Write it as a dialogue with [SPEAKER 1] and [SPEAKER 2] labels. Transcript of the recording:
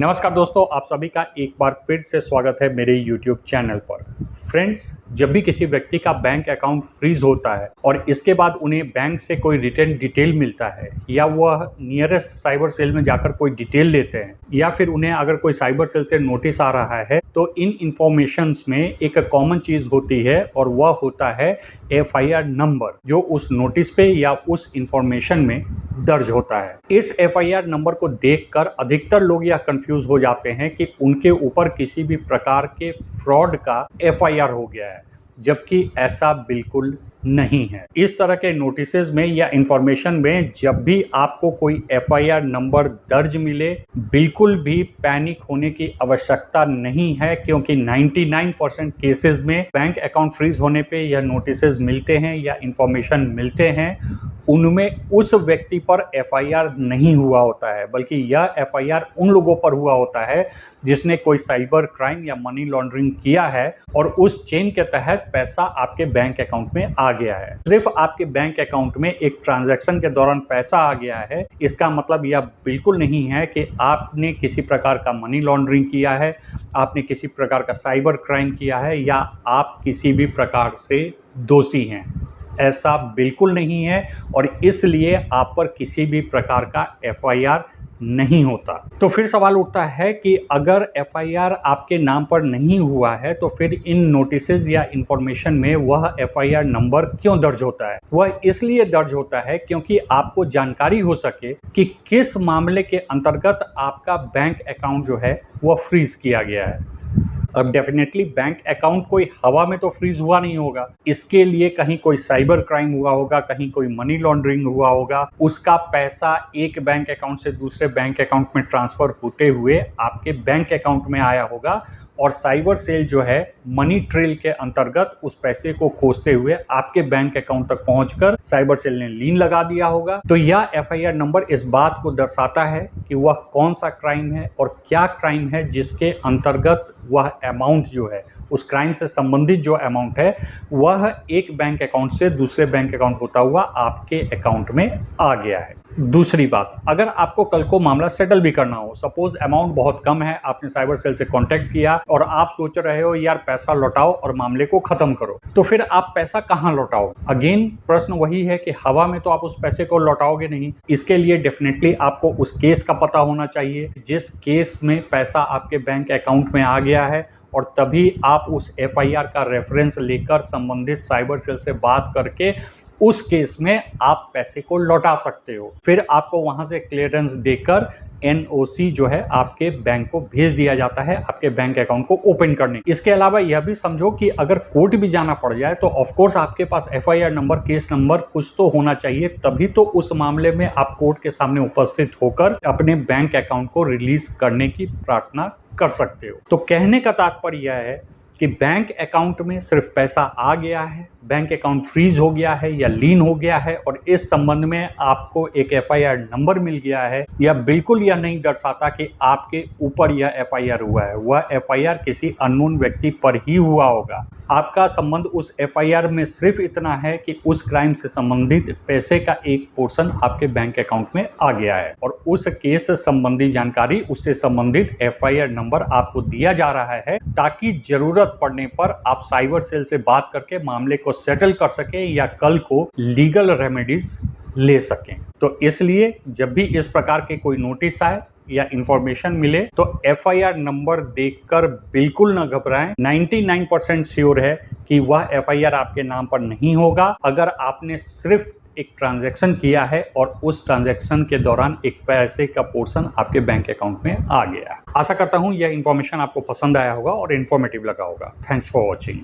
[SPEAKER 1] नमस्कार दोस्तों, आप सभी का एक बार फिर से स्वागत है मेरे YouTube चैनल पर। फ्रेंड्स, जब भी किसी व्यक्ति का बैंक अकाउंट फ्रीज होता है और इसके बाद उन्हें बैंक से कोई रिटर्न डिटेल मिलता है या वह नियरेस्ट साइबर सेल में जाकर कोई डिटेल लेते हैं या फिर उन्हें अगर कोई साइबर सेल से नोटिस आ रहा है तो इन इंफॉर्मेशंस में एक कॉमन चीज़ होती है और वह होता है FIR नंबर, जो उस नोटिस पे या उस इंफॉर्मेशन में दर्ज होता है। इस FIR नंबर को देखकर अधिकतर लोग यह कंफ्यूज हो जाते हैं कि उनके ऊपर किसी भी प्रकार के फ्रॉड का FIR हो गया है, जबकि ऐसा बिल्कुल नहीं है। इस तरह के नोटिसेस में या इंफॉर्मेशन में जब भी आपको कोई FIR नंबर दर्ज मिले, बिल्कुल भी पैनिक होने की आवश्यकता नहीं है, क्योंकि 99% केसेस में बैंक अकाउंट फ्रीज होने पे यह नोटिसेस मिलते हैं या इंफॉर्मेशन मिलते हैं, उनमें उस व्यक्ति पर FIR नहीं हुआ होता है, बल्कि यह FIR उन लोगों पर हुआ होता है जिसने कोई साइबर क्राइम या मनी लॉन्ड्रिंग किया है और उस चेन के तहत पैसा आपके बैंक अकाउंट में आ गया है। सिर्फ आपके बैंक अकाउंट में एक ट्रांजैक्शन के दौरान पैसा आ गया है, इसका मतलब यह बिल्कुल नहीं है कि आपने किसी प्रकार का मनी लॉन्ड्रिंग किया है, आपने किसी प्रकार का साइबर क्राइम किया है या आप किसी भी प्रकार से दोषी हैं। ऐसा बिल्कुल नहीं है और इसलिए आप पर किसी भी प्रकार का FIR नहीं होता। तो फिर सवाल उठता है कि अगर FIR आपके नाम पर नहीं हुआ है तो फिर इन नोटिसेस या इंफॉर्मेशन में वह FIR नंबर क्यों दर्ज होता है? वह इसलिए दर्ज होता है क्योंकि आपको जानकारी हो सके कि किस मामले के अंतर्गत आपका बैंक अकाउंट जो है वह फ्रीज किया गया है। अब डेफिनेटली बैंक अकाउंट कोई हवा में तो फ्रीज हुआ नहीं होगा, इसके लिए कहीं कोई साइबर क्राइम हुआ होगा, कहीं कोई मनी लॉन्ड्रिंग हुआ होगा, उसका पैसा एक बैंक अकाउंट से दूसरे बैंक अकाउंट में ट्रांसफर होते हुए आपके बैंक अकाउंट में आया होगा और साइबर सेल जो है मनी ट्रेल के अंतर्गत उस पैसे को खोजते हुए आपके बैंक अकाउंट तक पहुंचकर साइबर सेल ने लीन लगा दिया होगा। तो यह FIR नंबर इस बात को दर्शाता है कि वह कौन सा क्राइम है और क्या क्राइम है जिसके अंतर्गत वह अमाउंट जो है, उस क्राइम से संबंधित जो अमाउंट है वह एक बैंक अकाउंट से दूसरे बैंक अकाउंट होता हुआ आपके अकाउंट में आ गया है। दूसरी बात, अगर आपको कल को मामला सेटल भी करना हो, सपोज अमाउंट बहुत कम है, आपने साइबर सेल से कांटेक्ट किया और आप सोच रहे हो यार पैसा लौटाओ और मामले को खत्म करो, तो फिर आप पैसा कहां लौटाओ? अगेन प्रश्न वही है कि हवा में तो आप उस पैसे को लौटाओगे नहीं। इसके लिए डेफिनेटली आपको उस केस का पता होना चाहिए जिस केस में पैसा आपके बैंक अकाउंट में आ गया है, और तभी आप उस FIR का रेफरेंस लेकर संबंधित साइबर सेल से बात करके उस केस में आप पैसे को लौटा सकते हो। फिर आपको वहां से क्लियरेंस देकर NOC जो है आपके बैंक को भेज दिया जाता है आपके बैंक अकाउंट को ओपन करने। इसके अलावा यह भी समझो कि अगर कोर्ट भी जाना पड़ जाए तो ऑफ कोर्स आपके पास FIR नंबर, केस नंबर कुछ तो होना चाहिए, तभी तो उस मामले में आप कोर्ट के सामने उपस्थित होकर अपने बैंक अकाउंट को रिलीज करने की प्रार्थना कर सकते हो। तो कहने का तात्पर्य यह है कि बैंक अकाउंट में सिर्फ पैसा आ गया है, बैंक अकाउंट फ्रीज हो गया है या लीन हो गया है और इस संबंध में आपको एक FIR नंबर मिल गया है, या बिल्कुल यह नहीं दर्शाता कि आपके ऊपर यह FIR हुआ है। वह FIR किसी अननोन व्यक्ति पर ही हुआ होगा। आपका संबंध उस FIR में सिर्फ इतना है कि उस क्राइम से संबंधित पैसे का एक पोर्शन आपके बैंक अकाउंट में आ गया है और उस केस से संबंधी जानकारी, उससे संबंधित FIR नंबर आपको दिया जा रहा है ताकि जरूरत पड़ने पर आप साइबर सेल से बात करके मामले को सेटल कर सकें या कल को लीगल रेमेडीज ले सकें। तो इसलिए जब भी इस प्रकार के कोई नोटिस आए या इंफॉर्मेशन मिले तो FIR नंबर देखकर बिल्कुल न घबराएं। 99% श्योर है कि वह FIR आपके नाम पर नहीं होगा अगर आपने सिर्फ एक ट्रांजैक्शन किया है और उस ट्रांजैक्शन के दौरान एक पैसे का पोर्शन आपके बैंक अकाउंट में आ गया। आशा करता हूं यह इंफॉर्मेशन आपको पसंद आया होगा और इन्फॉर्मेटिव लगा होगा। Thanks for watching.